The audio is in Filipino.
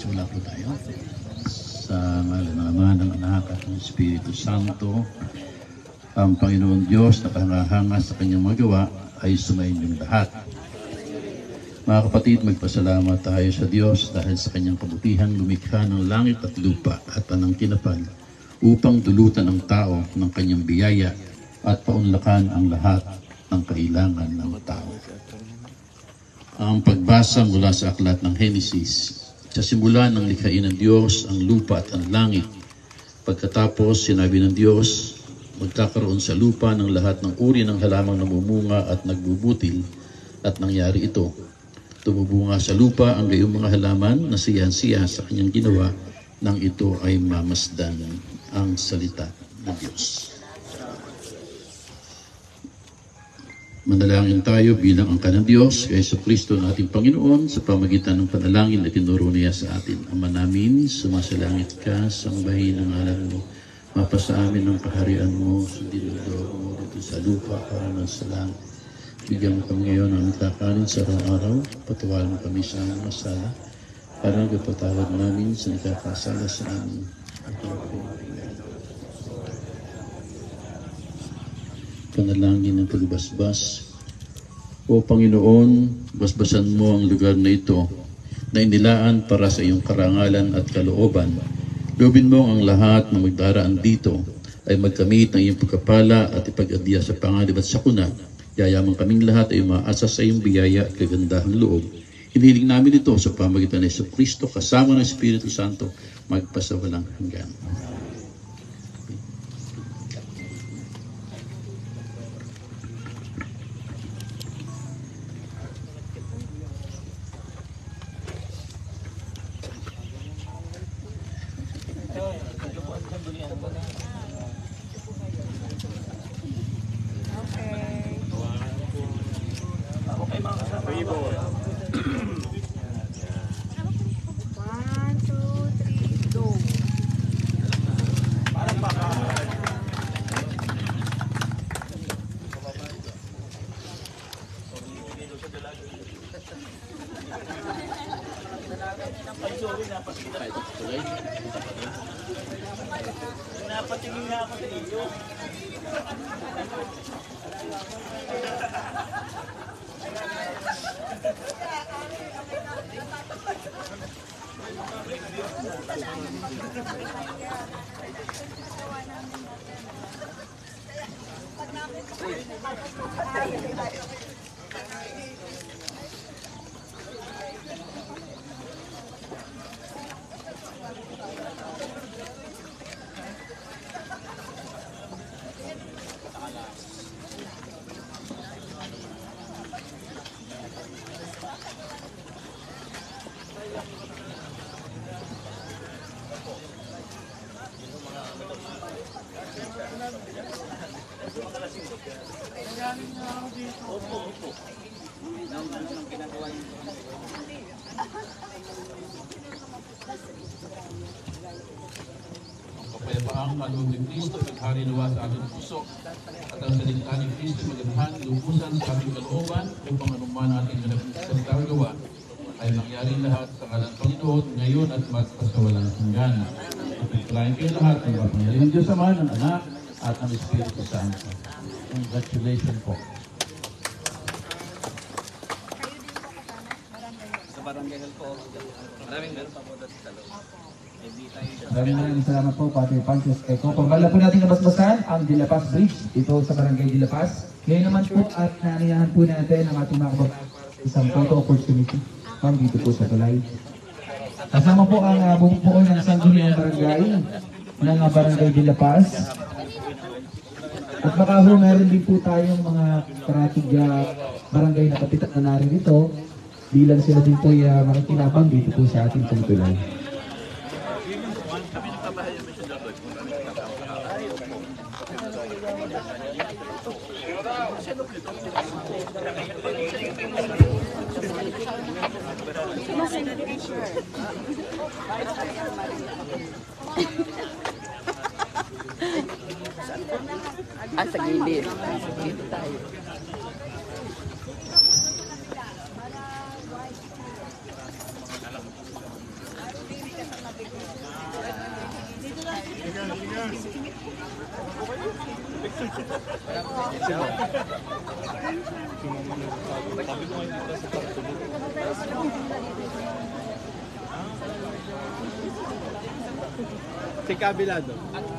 Magsisimula po tayo. Sa ngalan ng Ama, ng Anak at ng Espiritu Santo, ang Panginoon Diyos na kahanga-hanga sa kanyang magawa ay sumainyong lahat. Mga kapatid, magpasalamat tayo sa Diyos dahil sa kanyang kabutihan lumikha ng langit at lupa at panangkinapan upang dulutan ang tao ng kanyang biyaya at paunlakan ang lahat ng kailangan ng tao. Ang pagbasa mula sa aklat ng Henesis. Sa simula ng likhain ng Diyos ang lupa at ang langit. Pagkatapos sinabi ng Diyos, magkakaroon sa lupa ng lahat ng uri ng halamang namumunga at nagbubutil, at nangyari ito. Tumubunga sa lupa ang gayong mga halaman na siya sa kanyang ginawa nang ito ay mamasdan ang salita ng Diyos. Manalangin tayo bilang angka ng Diyos, kay Jesucristo na ating Panginoon, sa pamagitan ng panalangin na tinuro niya sa atin. Ama namin, sumasalangit ka, sambahin ang ngalan mo, mapasa amin ang kaharian mo, sundin mo dito sa lupa para sa langit. Bigyan mo kami ngayon ng kakanin sa araw-araw, patawarin mo kami sa aming masala, para nagpatawad namin sa nakakasala sa amin. Panalangin ng pagbasbas. O Panginoon, basbasan mo ang lugar na ito na inilaan para sa iyong karangalan at kalooban. Loobin mo ang lahat na magdaraan dito ay magkamit ng iyong pagkapala at ipag-adya sa panganib at sakuna. Yayaman kaming lahat ay umaasa sa iyong biyaya at kagandahang loob. Hinihiling namin ito sa pamagitan ng Jesucristo kasama ng Espiritu Santo magpasawalang hanggan. Napatingin nga ako sa iyo. Kapayapaang kaloob ni Kristo maghari nawa sa ating puso at ang salita ni Kristo magamhan lubusan sa ating kalooban upang anuman ating nagsalita gawa ay mangyari lahat sa ngalan ng Panginoon ngayon at magpasawalang hanggan. Ipagpalain kayo lahat ng mapangyari ng Diyos Ama, ng Anak at ng Espiritu Santo. Congratulations po. Sa barangay hall po. Maraming meron pa po dati sa loob. Maraming salamat po, Padre Panchos Eco. Pagmala po natin nabasbasan ang De La Paz Bridge ito sa Barangay De La Paz. Ngayon naman po at naaniyahan po natin ang ating mga kababayan isang photo opportunity dito po sa tulay. Kasama po ang bumubuo ng sangguniang barangay ng Barangay De La Paz. At baka po meron din po tayong mga karatig barangay na kapitan na naririto bilang sila din po makikinabang dito po sa ating tulay. Sa gilid. Dito tayo. Si Kabila doon.